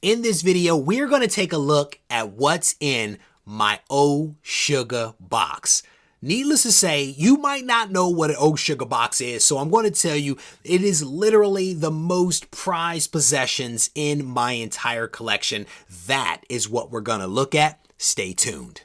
In this video, we're going to take a look at what's in my Oh Sugar box. Needless to say, you might not know what an Oh Sugar box is, so I'm going to tell you it is literally the most prized possessions in my entire collection. That is what we're going to look at. Stay tuned.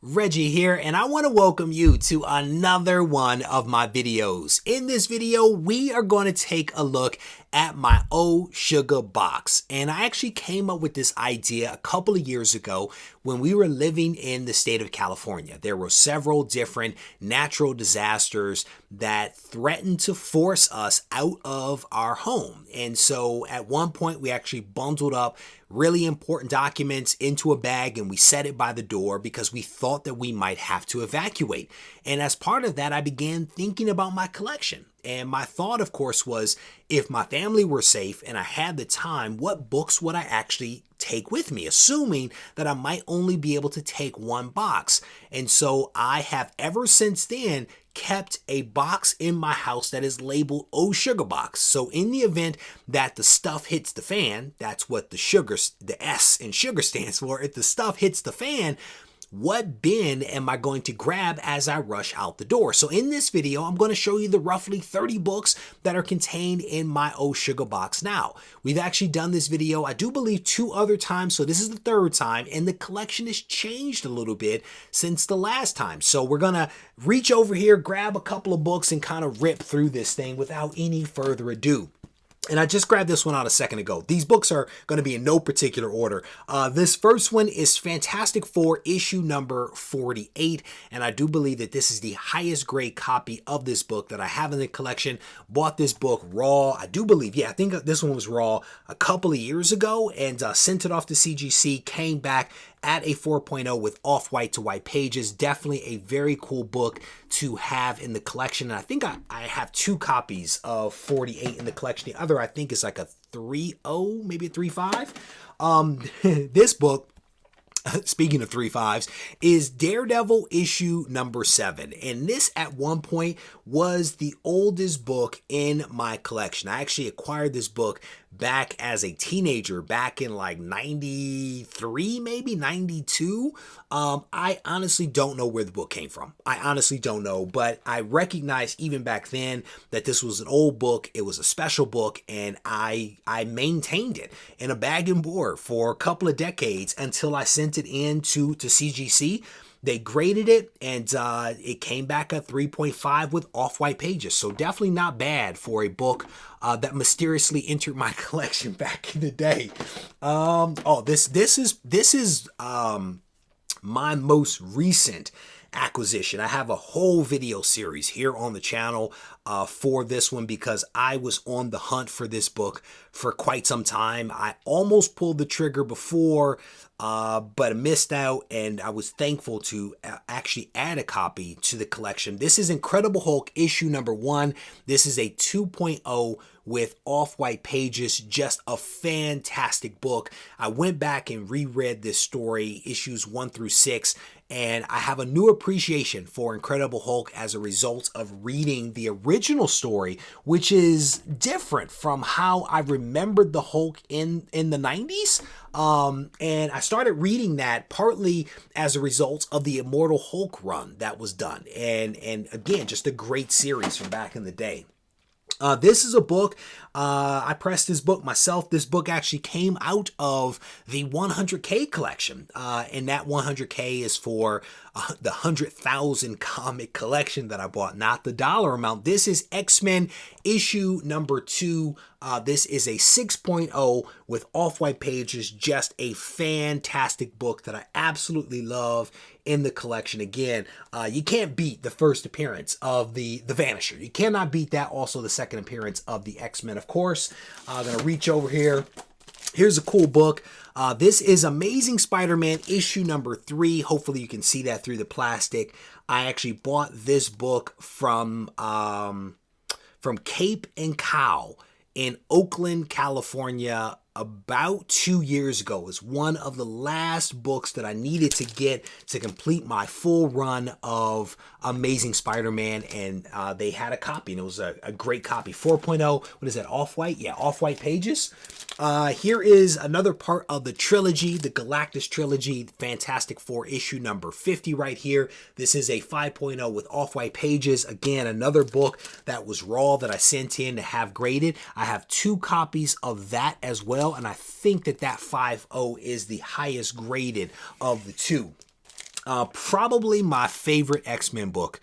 Reggie here, and I want to welcome you to another one of my videos. In this video, we are going to take a look at my Oh Sugar box. And I actually came up with this idea a couple of years ago when we were living in the state of California. There were several different natural disasters that threatened to force us out of our home. And so at one point, we actually bundled up really important documents into a bag and we set it by the door because we thought that we might have to evacuate. And as part of that, I began thinking about my collection. And my thought, of course, was if my family were safe and I had the time, what books would I actually take with me, assuming that I might only be able to take one box. And so I have ever since then kept a box in my house that is labeled Oh Sugar box. So in the event that the stuff hits the fan, that's what the S in sugar stands for. If the stuff hits the fan, what bin am I going to grab as I rush out the door? So in this video, I'm going to show you the roughly 30 books that are contained in my Oh Sugar box now. We've actually done this video, I do believe, 2 other times, so this is the 3rd time, and the collection has changed a little bit since the last time. So we're going to reach over here, grab a couple of books, and kind of rip through this thing without any further ado. And I just grabbed this one out a second ago. These books are going to be in no particular order. This first one is Fantastic Four issue number 48. And I do believe that this is the highest grade copy of this book that I have in the collection. Bought this book raw. I do believe, yeah, I think this one was raw a couple of years ago and sent it off to CGC, came back at a 4.0 with off-white to white pages. Definitely a very cool book to have in the collection. And I think I have 2 copies of 48 in the collection. The other, I think, is like a 3.0, maybe a 3.5. This book, speaking of 3.5s, is Daredevil issue number 7. And this at one point was the oldest book in my collection. I actually acquired this book back as a teenager, back in like 93, maybe 92. I honestly don't know where the book came from. I honestly don't know, but I recognized even back then that this was an old book. It was a special book, and I maintained it in a bag and board for a couple of decades until I sent it in to CGC. They graded it, and it came back at 3.5 with off-white pages. So definitely not bad for a book that mysteriously entered my collection back in the day. This is my most recent acquisition. I have a whole video series here on the channel for this one because I was on the hunt for this book for quite some time. I almost pulled the trigger before, but I missed out, and I was thankful to actually add a copy to the collection. This is Incredible Hulk issue number 1. This is a 2.0 with off-white pages, just a fantastic book. I went back and reread this story, issues 1 through 6, and I have a new appreciation for Incredible Hulk as a result of reading the original story, which is different from how I remembered the Hulk in the 90s. And I started reading that partly as a result of the Immortal Hulk run that was done. And again, just a great series from back in the day. This is a book, I pressed this book myself. This book actually came out of the 100K collection, and that 100K is for the 100,000 comic collection that I bought, not the dollar amount. This is X-Men issue number 2. This is a 6.0 with off-white pages, just a fantastic book that I absolutely love in the collection. Again, you can't beat the first appearance of the Vanisher. You cannot beat that. Also, the second appearance of the X-Men, of course. I'm going to reach over here. Here's a cool book. This is Amazing Spider-Man issue number 3. Hopefully you can see that through the plastic. I actually bought this book from Cape and Cow in Oakland, California, about 2 years ago. It was one of the last books that I needed to get to complete my full run of Amazing Spider-Man, and they had a copy, and it was a great copy. 4.0, what is that, off-white? Yeah, off-white pages. Here is another part of the trilogy, the Galactus trilogy, Fantastic Four issue number 50 right here. This is a 5.0 with off-white pages. Again, another book that was raw that I sent in to have graded. I have 2 copies of that as well, and I think that 5.0 is the highest graded of the 2. Probably my favorite X-Men book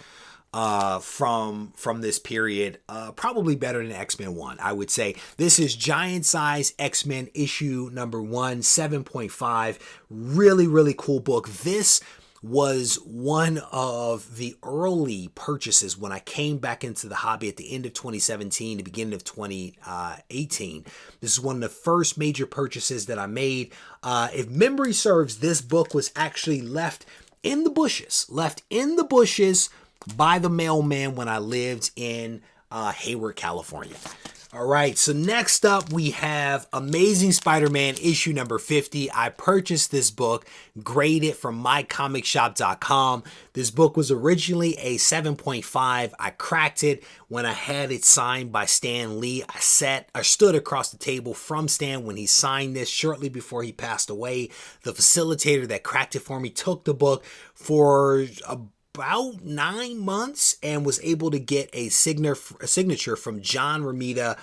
from this period, probably better than X-Men 1, I would say. This is Giant Size X-Men issue number 1, 7.5. Really cool book. This was one of the early purchases when I came back into the hobby at the end of 2017, the beginning of 2018. This is one of the first major purchases that I made. If memory serves, this book was actually left in the bushes by the mailman when I lived in Hayward, California. All right, so next up we have Amazing Spider-Man issue number 50. I purchased this book, graded from mycomicshop.com. This book was originally a 7.5. I cracked it when I had it signed by Stan Lee. I stood across the table from Stan when he signed this shortly before he passed away. The facilitator that cracked it for me took the book for about 9 months and was able to get a signature from John Romita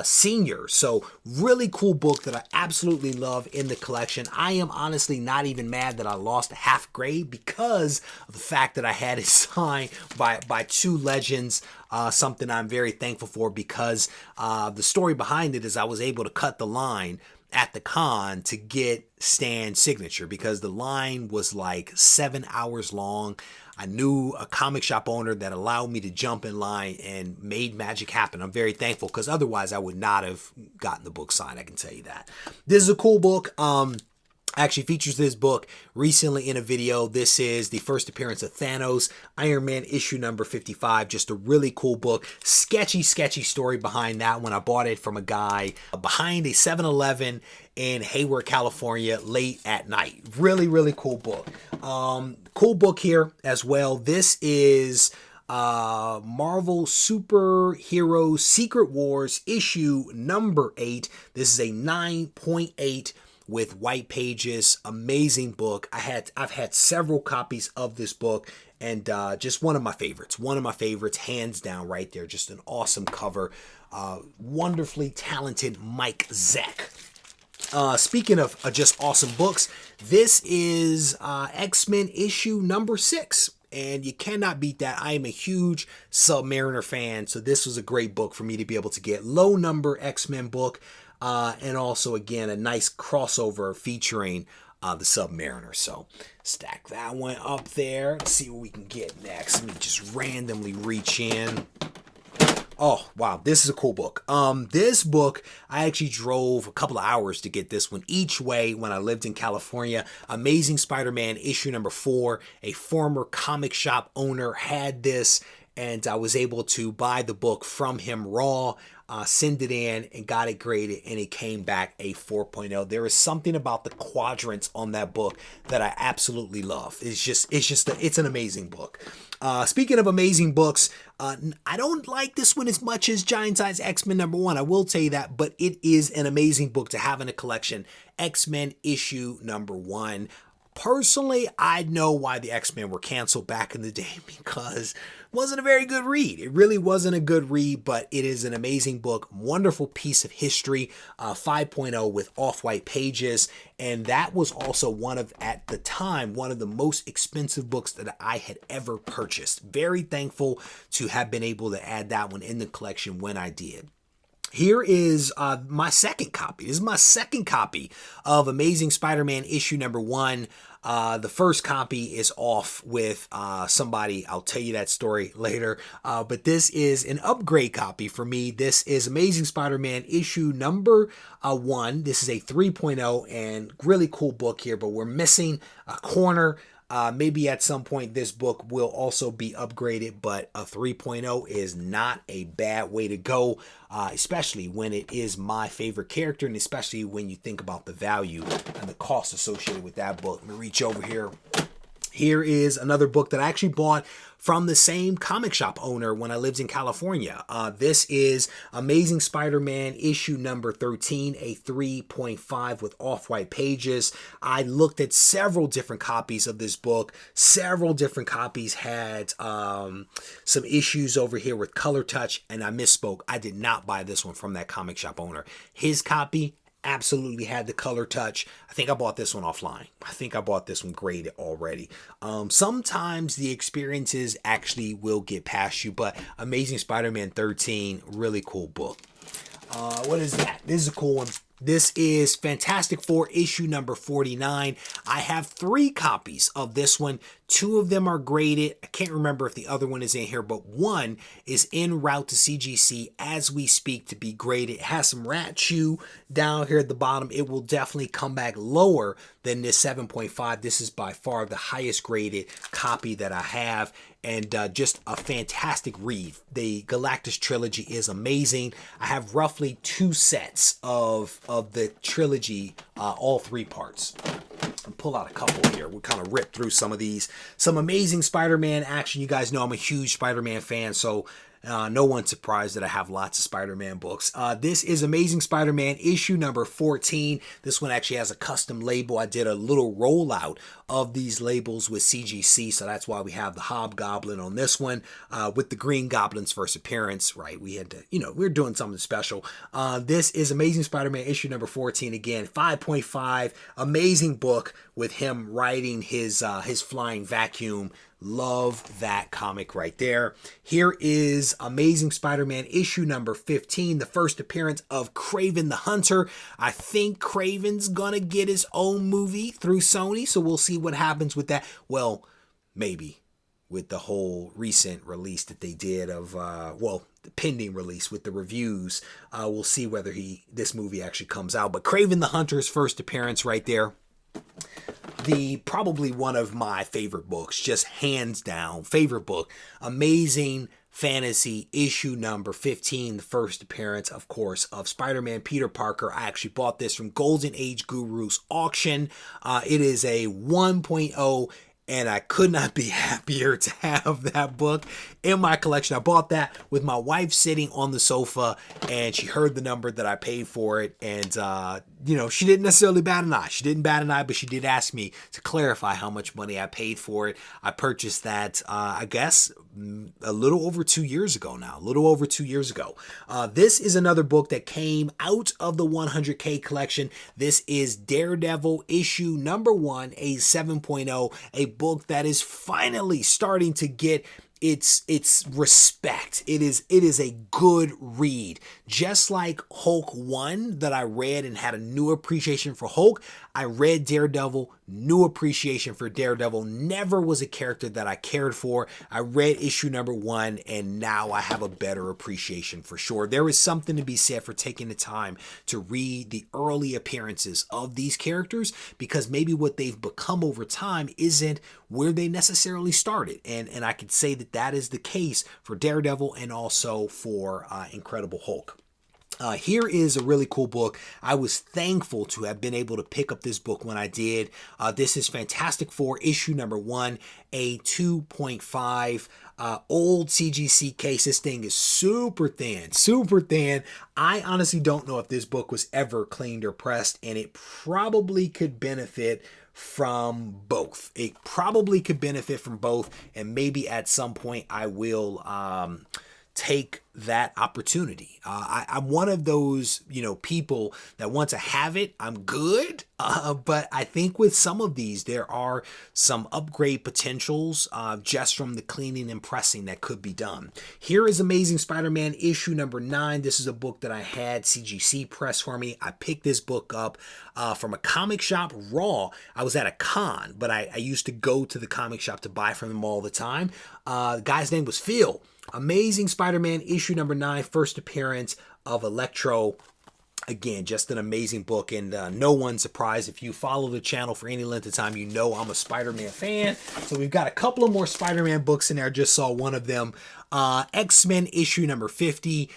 Sr. So really cool book that I absolutely love in the collection. I am honestly not even mad that I lost a half grade because of the fact that I had it signed by 2 legends. Something I'm very thankful for, because the story behind it is I was able to cut the line at the con to get Stan's signature because the line was like 7 hours long. I knew a comic shop owner that allowed me to jump in line and made magic happen. I'm very thankful, because otherwise I would not have gotten the book signed, I can tell you that. This is a cool book. Actually features this book recently in a video. This is the first appearance of Thanos, Iron Man issue number 55. Just a really cool book. Sketchy story behind that one. I bought it from a guy behind a 7-Eleven in Hayward, California, late at night. Really cool book. Cool book here as well. This is Marvel Superhero Secret Wars issue number 8. This is a 9.8 with white pages. Amazing book. I've had several copies of this book, and just one of my favorites. Hands down right there. Just an awesome cover. Wonderfully talented Mike Zeck. Speaking of just awesome books, this is X-Men issue number 6. And you cannot beat that. I am a huge Submariner fan, so this was a great book for me to be able to get. Low number X-Men book. And also, again, a nice crossover featuring the Submariner. So stack that one up there. Let's see what we can get next. Let me just randomly reach in. Oh, wow. This is a cool book. This book, I actually drove a couple of hours to get this one each way when I lived in California. Amazing Spider-Man issue number 4. A former comic shop owner had this, and I was able to buy the book from him raw, send it in, and got it graded, and it came back a 4.0. There is something about the quadrants on that book that I absolutely love. It's an amazing book. Speaking of amazing books, I don't like this one as much as Giant Size X-Men number 1. I will tell you that, but it is an amazing book to have in a collection. X-Men issue number 1. Personally, I know why the X-Men were canceled back in the day, because it wasn't a very good read. It really wasn't a good read, but it is an amazing book. Wonderful piece of history. 5.0 with off-white pages. And that was also at the time, one of the most expensive books that I had ever purchased. Very thankful to have been able to add that one in the collection when I did. Here is my second copy. This is my second copy of Amazing Spider-Man issue number 1. The first copy is off with somebody. I'll tell you that story later. But this is an upgrade copy for me. This is Amazing Spider-Man issue number 1. This is a 3.0 and really cool book here, but we're missing a corner. Maybe at some point this book will also be upgraded, but a 3.0 is not a bad way to go, especially when it is my favorite character, and especially when you think about the value and the cost associated with that book. Let me reach over here. Here is another book that I actually bought from the same comic shop owner when I lived in California. This is Amazing Spider-Man issue number 13, a 3.5 with off-white pages. I looked at several different copies of this book. Several different copies had some issues over here with color touch, and I misspoke. I did not buy this one from that comic shop owner. His copy absolutely had the color touch. I think I bought this one offline. I think I bought this one graded already. Sometimes the experiences actually will get past you, but Amazing Spider-Man 13, really cool book. What is that? This is a cool one. This is Fantastic Four issue number 49. I have 3 copies of this one. 2 of them are graded. I can't remember if the other one is in here, but one is en route to CGC as we speak to be graded. It has some rat chew down here at the bottom. It will definitely come back lower than this 7.5. This is by far the highest graded copy that I have, and just a fantastic read. The Galactus trilogy is amazing. I have roughly 2 sets of the trilogy, all 3 parts. I'll pull out a couple here. We'll kind of rip through some of these. Some Amazing Spider-Man action. You guys know I'm a huge Spider-Man fan, so no one's surprised that I have lots of Spider-Man books. This is Amazing Spider-Man issue number 14. This one actually has a custom label. I did a little rollout of these labels with CGC, so that's why we have the Hobgoblin on this one with the Green Goblin's first appearance, right? We had to, we're doing something special. This is Amazing Spider-Man issue number 14 again, 5.5. Amazing book with him riding his flying vacuum. Love that comic right there. Here is Amazing Spider-Man issue number 15, the first appearance of Kraven the Hunter. I think Kraven's gonna get his own movie through Sony, so we'll see what happens with that. Well, maybe with the whole recent release that they did of, the pending release with the reviews. We'll see whether this movie actually comes out. But Kraven the Hunter's first appearance right there. Probably one of my favorite books, just hands down favorite book. Amazing Fantasy issue number 15, the first appearance, of course, of Spider-Man Peter Parker. I actually bought this from Golden Age Guru's auction. It is a 1.0, and I could not be happier to have that book in my collection. I bought that with my wife sitting on the sofa, and she heard the number that I paid for it, and she didn't necessarily bat an eye. She didn't bat an eye, but she did ask me to clarify how much money I paid for it. I purchased that, I guess, a little over 2 years ago now. A little over 2 years ago. This is another book that came out of the 100K collection. This is Daredevil issue number 1, a 7.0, a book that is finally starting to get its respect. It is a good read. Just like Hulk 1 that I read and had a new appreciation for Hulk, I read Daredevil, new appreciation for Daredevil. Never was a character that I cared for. I read issue number 1, and now I have a better appreciation for sure. There is something to be said for taking the time to read the early appearances of these characters, because maybe what they've become over time isn't where they necessarily started. And I could say that is the case for Daredevil and also for Incredible Hulk. Here is a really cool book. I was thankful to have been able to pick up this book when I did. This is Fantastic Four issue number 1, a 2.5. Old CGC case. This thing is super thin, super thin. I honestly don't know if this book was ever cleaned or pressed, and it probably could benefit from both. It probably could benefit from both, and maybe at some point I will take that opportunity. I'm one of those, people that want to have it. I'm good. But I think with some of these, there are some upgrade potentials just from the cleaning and pressing that could be done. Here is Amazing Spider-Man issue number 9. This is a book that I had CGC press for me. I picked this book up from a comic shop raw. I was at a con, but I used to go to the comic shop to buy from them all the time. The guy's name was Phil. Amazing Spider-Man issue number 9, first appearance of Electro. Again, just an amazing book, and no one's surprised. If you follow the channel for any length of time, you know I'm a Spider-Man fan. So we've got a couple of more Spider-Man books in there. I just saw one of them. X-Men issue number 50.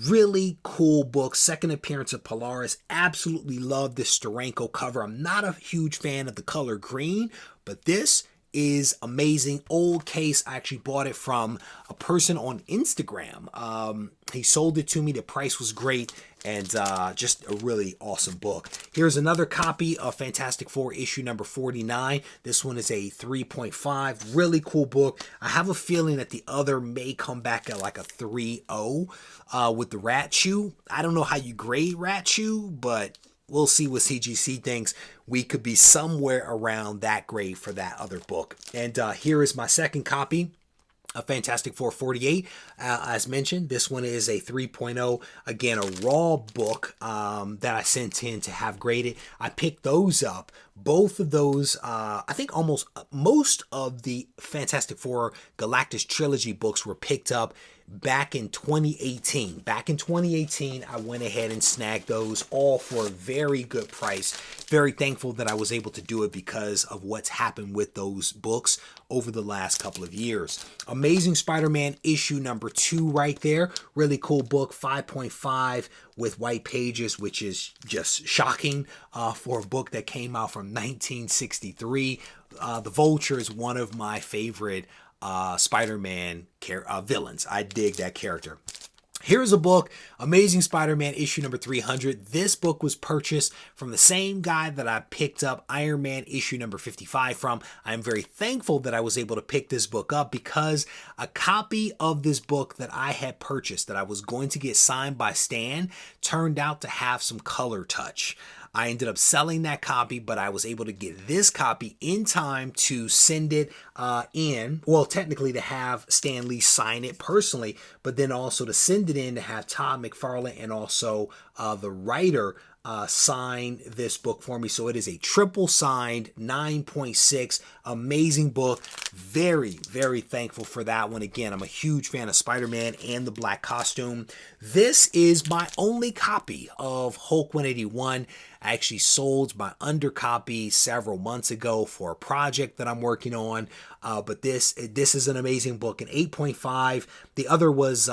Really cool book. Second appearance of Polaris. Absolutely love this Steranko cover. I'm not a huge fan of the color green, but this is amazing. Old case. I actually bought it from a person on Instagram. He sold it to me. The price was great, and just a really awesome book. Here's another copy of Fantastic Four issue number 49. This one is a 3.5. Really cool book. I have a feeling that the other may come back at like a 3.0 with the Rat Shoe. I don't know how you grade Rat Shoe, but we'll see what CGC thinks. We could be somewhere around that grade for that other book. And here is my second copy of Fantastic Four 48. As mentioned, this one is a 3.0. Again, a raw book that I sent in to have graded. I picked those up. Both of those, I think most of the Fantastic Four Galactus trilogy books were picked up back in 2018. Back in 2018, I went ahead and snagged those all for a very good price. Very thankful that I was able to do it because of what's happened with those books over the last couple of years. Amazing Spider-Man issue number 2 right there. Really cool book, 5.5 with white pages, which is just shocking for a book that came out from 1963. The Vulture is one of my favorite Spider-Man villains. I dig that character. Here's a book, Amazing Spider-Man issue number 300. This book was purchased from the same guy that I picked up Iron Man issue number 55 from. I'm very thankful that I was able to pick this book up because a copy of this book that I had purchased that I was going to get signed by Stan turned out to have some color touch. I ended up selling that copy, but I was able to get this copy in time to send it in. Well, technically to have Stan Lee sign it personally, but then also to send it in to have Todd McFarlane and also the writer sign this book for me. So it is a triple signed 9.6. Amazing book. Very, very thankful for that one. Again, I'm a huge fan of Spider-Man and the black costume. This is my only copy of Hulk 181. I actually sold my undercopy several months ago for a project that I'm working on. But this is an amazing book, an 8.5. The other was a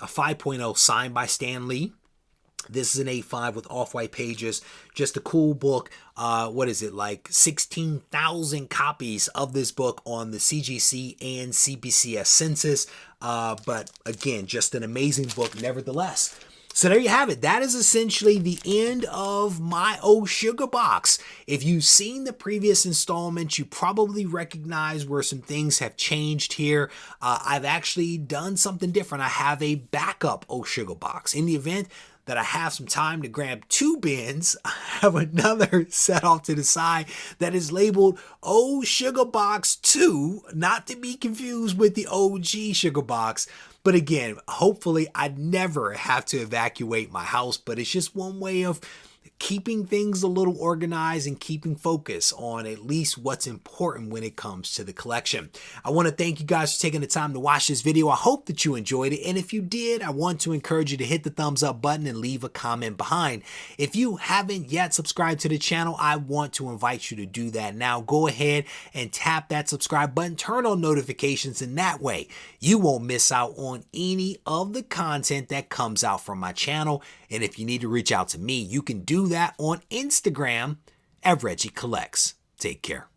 5.0 signed by Stan Lee. This is an 8.5 with off-white pages. Just a cool book. What is it, like 16,000 copies of this book on the CGC and CBCS census. But again, just an amazing book nevertheless. So there you have it. That is essentially the end of my Oh Sugar box. If you've seen the previous installments, you probably recognize where some things have changed here. I've actually done something different. I have a backup Oh Sugar box. In the event that I have some time to grab 2 bins, I have another set off to the side that is labeled Oh Sugar Box 2, not to be confused with the OG Sugar Box. But again, hopefully I'd never have to evacuate my house, but it's just one way of keeping things a little organized and keeping focus on at least what's important when it comes to the collection. I want to thank you guys for taking the time to watch this video. I hope that you enjoyed it. And if you did, I want to encourage you to hit the thumbs up button and leave a comment behind. If you haven't yet subscribed to the channel, I want to invite you to do that now. Go ahead and tap that subscribe button, turn on notifications, and that way you won't miss out on any of the content that comes out from my channel. And if you need to reach out to me, you can do that on Instagram at Regie Collects. Take care.